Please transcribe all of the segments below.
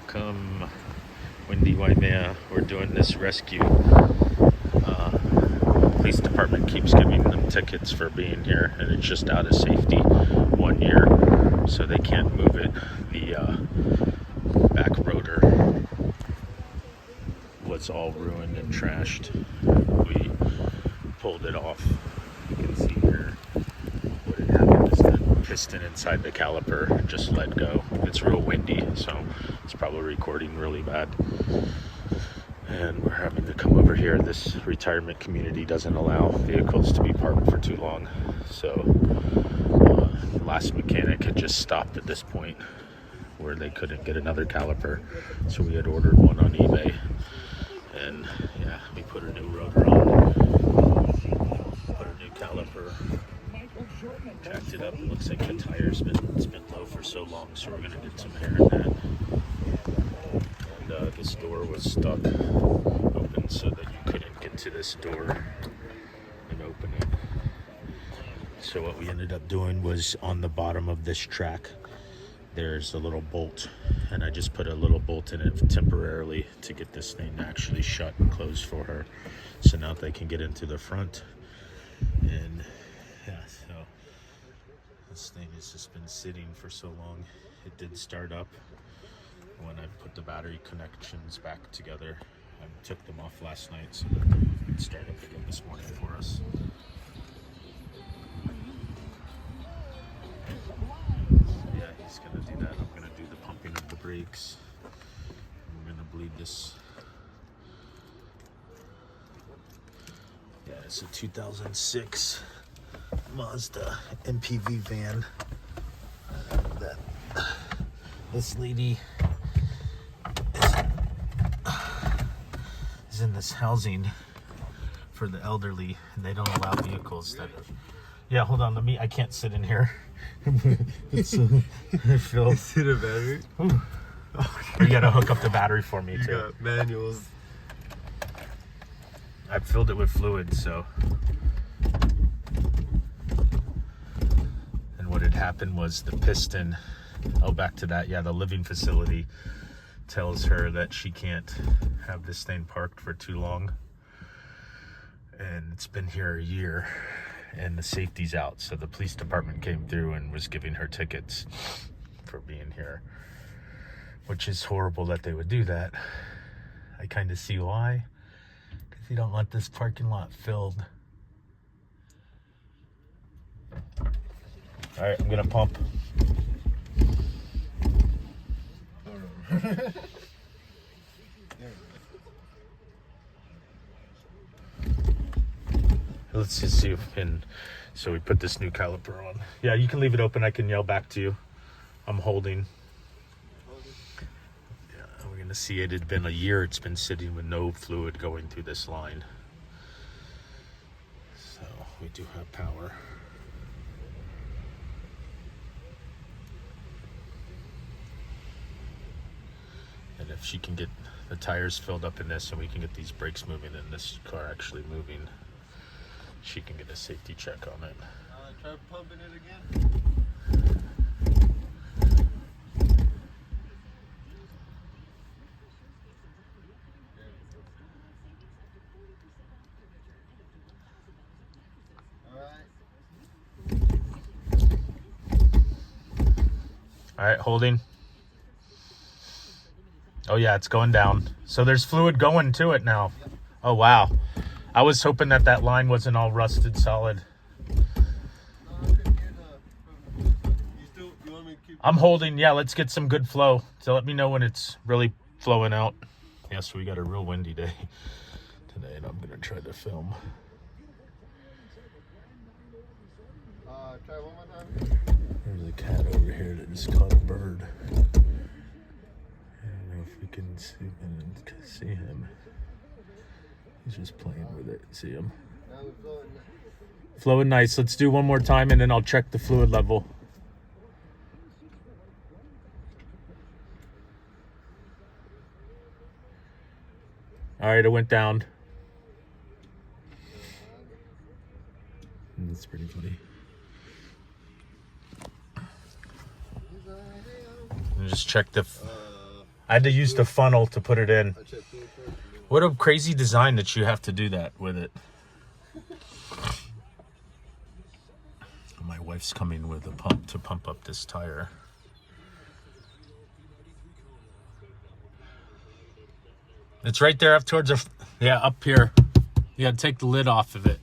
Welcome, Windy Waimea. We're doing this rescue. Police department keeps giving them tickets for being here, and it's just out of safety 1 year, so they can't move it. The back rotor was all ruined and trashed. We pulled it off. You can see here what had happened is the piston inside the caliper just let go. It's real windy, so it's probably recording really bad. And we're having to come over here. This retirement community doesn't allow vehicles to be parked for too long. So the last mechanic had just stopped at this point where they couldn't get another caliper. So we had ordered one on eBay. And yeah, we put a new rotor on, put a new caliper, jacked it up. It looks like the tire's been low for so long, so we're gonna get some air in that. And this door was stuck open so that you couldn't get to this door and open it. So what we ended up doing was on the bottom of this track, there's a little bolt, and I just put a little bolt in it temporarily to get this thing actually shut and closed for her. So now they can get into the front. And yeah, so this thing has just been sitting for so long. It did start up when I put the battery connections back together. I took them off last night so that they could start up again this morning for us. Yeah, he's gonna do that. I'm gonna do the pumping of the brakes. I'm gonna bleed this. Yeah, it's a 2006 Mazda MPV van. That this lady is in this housing for the elderly, and they don't allow vehicles that are. Yeah, hold on. I can't sit in here. It's I feel. Is it a battery? You gotta hook up the battery for me You too. got manuals. I filled it with fluid, so. And what had happened was the piston. Oh, back to that. Yeah, the living facility tells her that she can't have this thing parked for too long. And it's been here a year, and the safety's out. So the police department came through and was giving her tickets for being here, which is horrible that they would do that. I kind of see why. Because you don't want this parking lot filled. All right, I'm gonna pump. Let's just see if we can. So we put this new caliper on. Yeah, you can leave it open. I can yell back to you. I'm holding. Yeah, we're gonna see it had been a year. It's been sitting with no fluid going through this line. So we do have power. And if she can get the tires filled up in this and we can get these brakes moving and this car actually moving, she can get a safety check on it. Try pumping it again. All right, holding. Oh yeah, it's going down. So there's fluid going to it now. Oh wow. I was hoping that that line wasn't all rusted solid. I'm holding. Yeah, let's get some good flow. So let me know when it's really flowing out. Yes, we got a real windy day today, and I'm gonna try to film. Try one more time. There's a cat over here that just caught a bird. I don't know if we can see him. He's just playing with it. See him? Flowing nice. Let's do one more time, and then I'll check the fluid level. All right, it went down. That's pretty funny. Just check the I had to use the funnel to put it in. I checked it first. What a crazy design that you have to do that with it. My wife's coming with a pump to pump up this tire. It's right there up towards the, yeah, up here. You gotta take the lid off of it.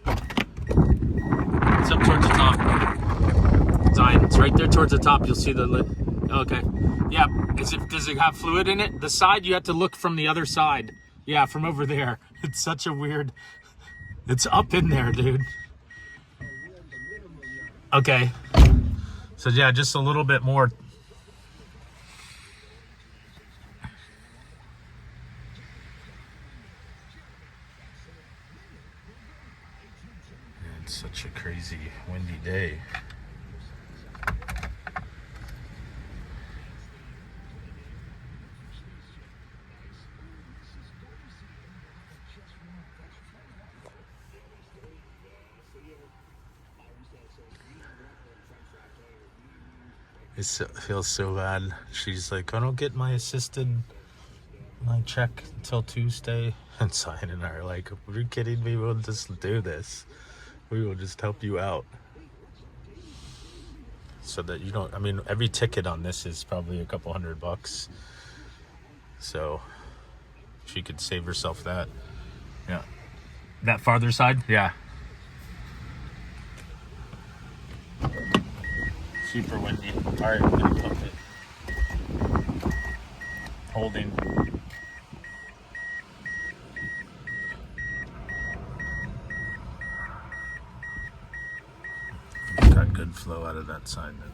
It's up towards the top. Zion, it's right there towards the top. You'll see the lid. Okay. Yeah, does it have fluid in it? The side, you have to look from the other side. Yeah, from over there. It's such a weird, it's up in there, dude. Okay. So yeah, just a little bit more. It's such a crazy windy day. It feels so bad. She's like, I don't get my check until Tuesday. And Zion and I are like, are you kidding me? We'll just do this. We will just help you out. So that you don't, I mean, every ticket on this is probably a couple $100. So she could save herself that. Yeah. That farther side? Yeah. Super windy. Alright, I'm gonna pump it. Holding. Got good flow out of that side then.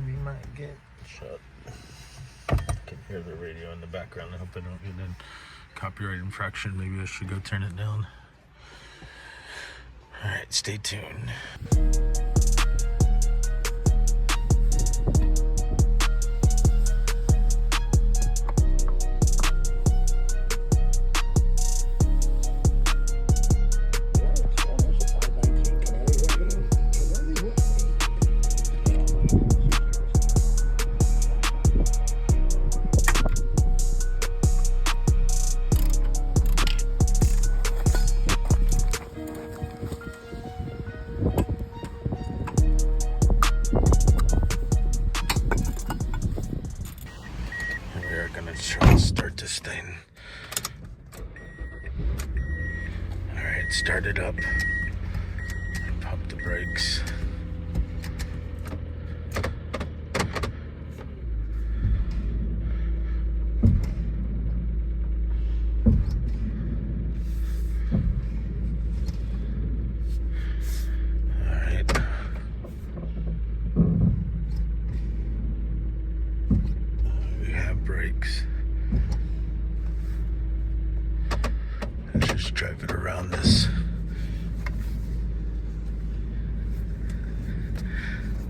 We might get shut. I can hear the radio in the background. I hope I don't get a copyright infraction. Maybe I should go turn it down. Alright, stay tuned. We're gonna try to start this thing. Alright, start it up. Pump the brakes. Alright. We have brakes. Let's just drive it around this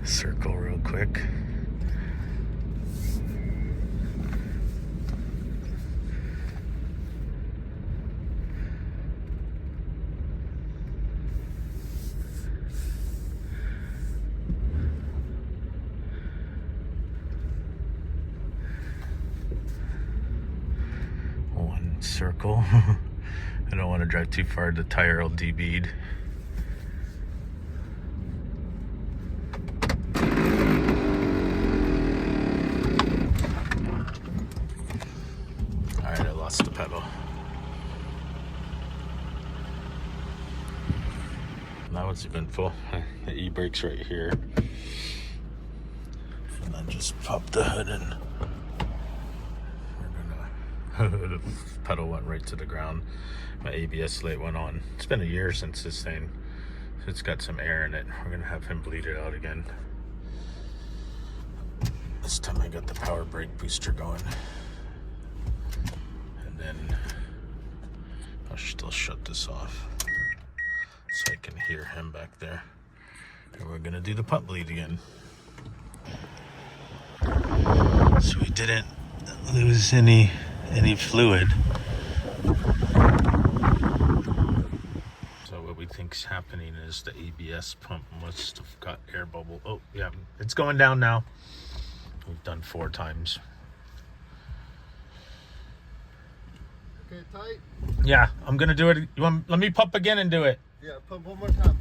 circle real quick. One circle. I don't want to drive too far, the tire will debead. Alright, I lost the pedal. Now it's eventful. The e-brake's right here. And then just pop the hood in. The pedal went right to the ground. My ABS light went on. It's been a year since this thing, so it's got some air in it. We're gonna have him bleed it out again. This time I got the power brake booster going. And then I'll still shut this off so I can hear him back there. And we're gonna do the pump bleed again. So we didn't lose any fluid. So what we think's happening is the ABS pump must have got air bubble. Oh yeah, it's going down now. We've done 4 times. Okay, tight. Yeah, I'm gonna do it. Let me pump again and do it. Yeah, pump one more time.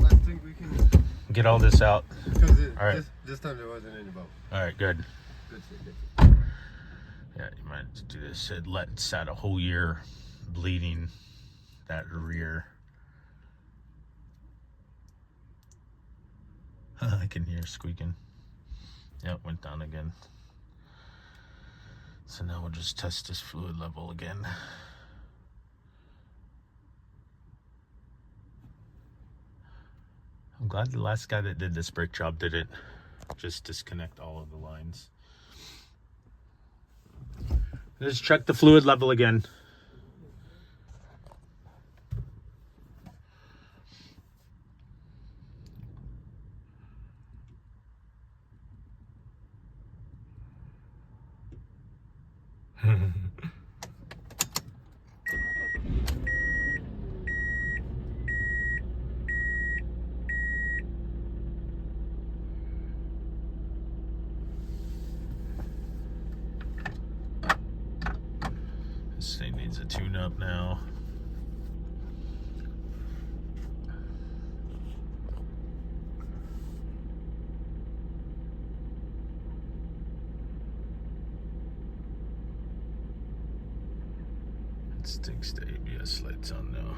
I think we can Get all this out. because All right. this time there wasn't any bubble. All right, good. Good shit, good shit. Yeah, you might have to do this. It's had a whole year bleeding that rear. I can hear squeaking. Yep, went down again. So now we'll just test this fluid level again. I'm glad the last guy that did this brake job didn't just disconnect all of the lines. Let's check the fluid level again. This thing needs a tune-up now. It stinks the ABS lights on now.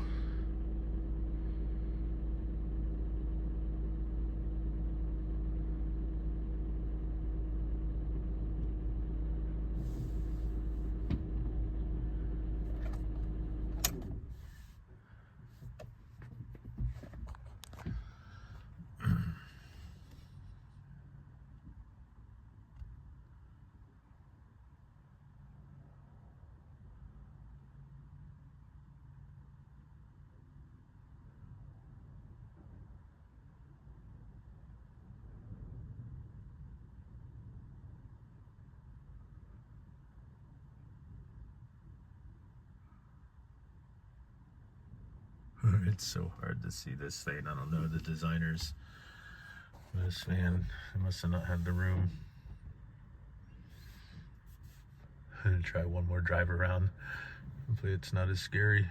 It's so hard to see this thing. I don't know the designers. This van, they must have not had the room. I'm gonna try one more drive around. Hopefully it's not as scary.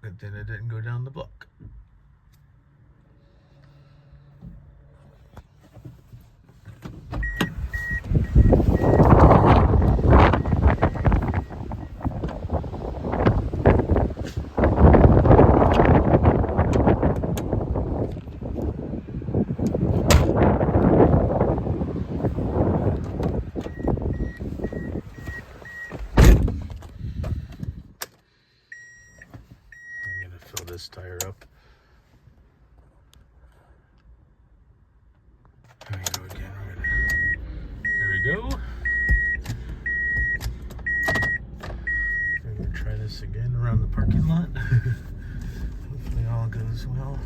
But then it didn't go down the block. Fill this tire up. Here we go again. Here we go. We're gonna try this again around the parking lot. Hopefully all goes well.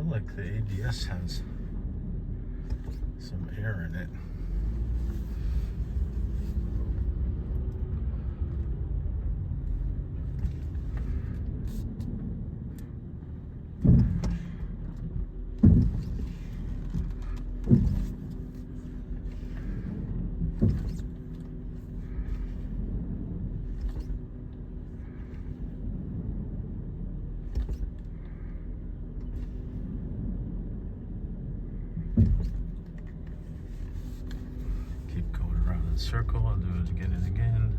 Like the ABS has some air in it. Keep going around in a circle. I'll do it again and again.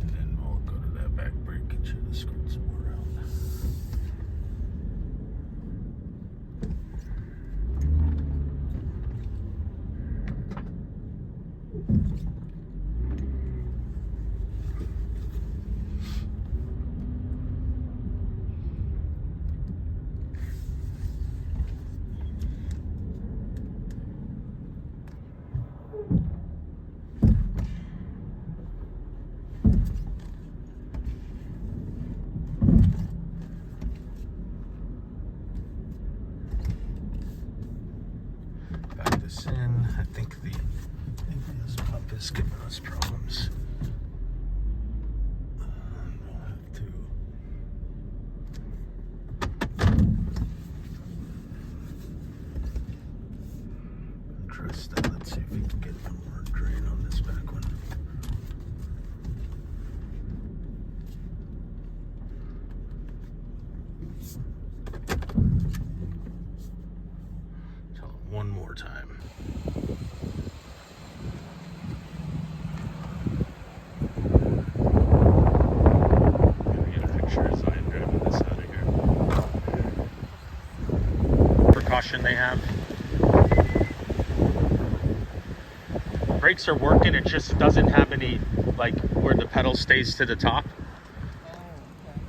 And then we'll go to that back brake. Try to squirt some more out. Back this in. I think the ABS pump is giving us problems. We'll have to address that. Let's see if we can get one more drain on this back one. Tell him one more time. Gonna get a picture as I'm driving this out of here. Precaution they have. Brakes are working, it just doesn't have any, like, where the pedal stays to the top.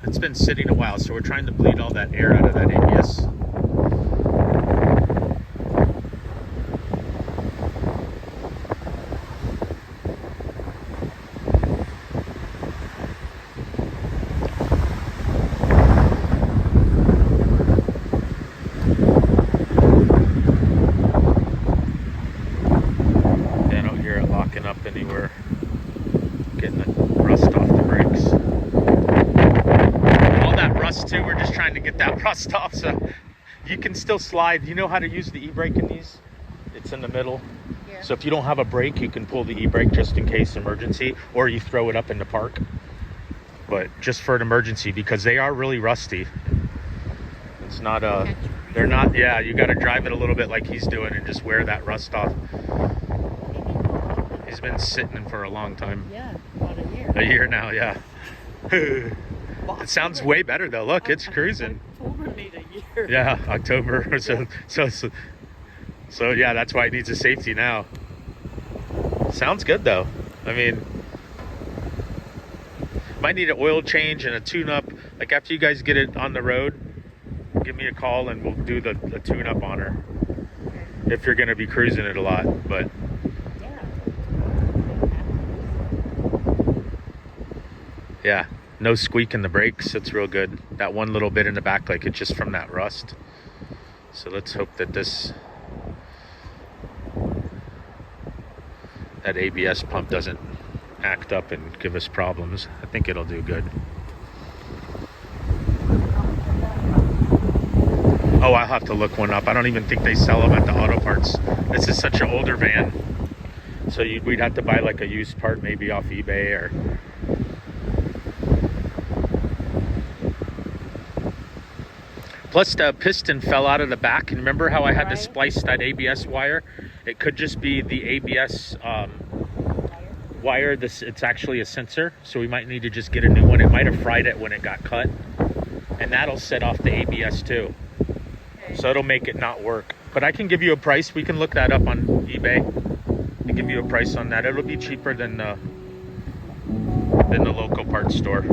It's been sitting a while, so we're trying to bleed all that air out of that ABS. I don't hear it locking up anywhere. Getting the rust off the brakes. All that rust too, we're just trying to get that rust off so you can still slide. You know how to use the e-brake in these? It's in the middle. Yeah. So if you don't have a brake, you can pull the e-brake just in case emergency, or you throw it up in the park. But just for an emergency, because they are really rusty. It's not they're not, yeah, you got to drive it a little bit like he's doing and just wear that rust off. He's been sitting for a long time. Yeah, about a year. A year now, yeah. It sounds way better though. Look, it's cruising. October made a year. Yeah, October. So yeah, that's why it needs a safety now. Sounds good though. I mean, might need an oil change and a tune-up. Like after you guys get it on the road, give me a call and we'll do the tune-up on her. If you're gonna be cruising it a lot, but yeah, no squeak in the brakes. It's real good. That one little bit in the back, like it's just from that rust. So let's hope that that ABS pump doesn't act up and give us problems. I think it'll do good. Oh, I'll have to look one up. I don't even think they sell them at the auto parts. This is such an older van. So we'd have to buy like a used part maybe off eBay or... Plus the piston fell out of the back. And remember how I had to splice that ABS wire? It could just be the ABS wire. It's actually a sensor. So we might need to just get a new one. It might have fried it when it got cut. And that'll set off the ABS too. So it'll make it not work. But I can give you a price. We can look that up on eBay and give you a price on that. It'll be cheaper than the local parts store.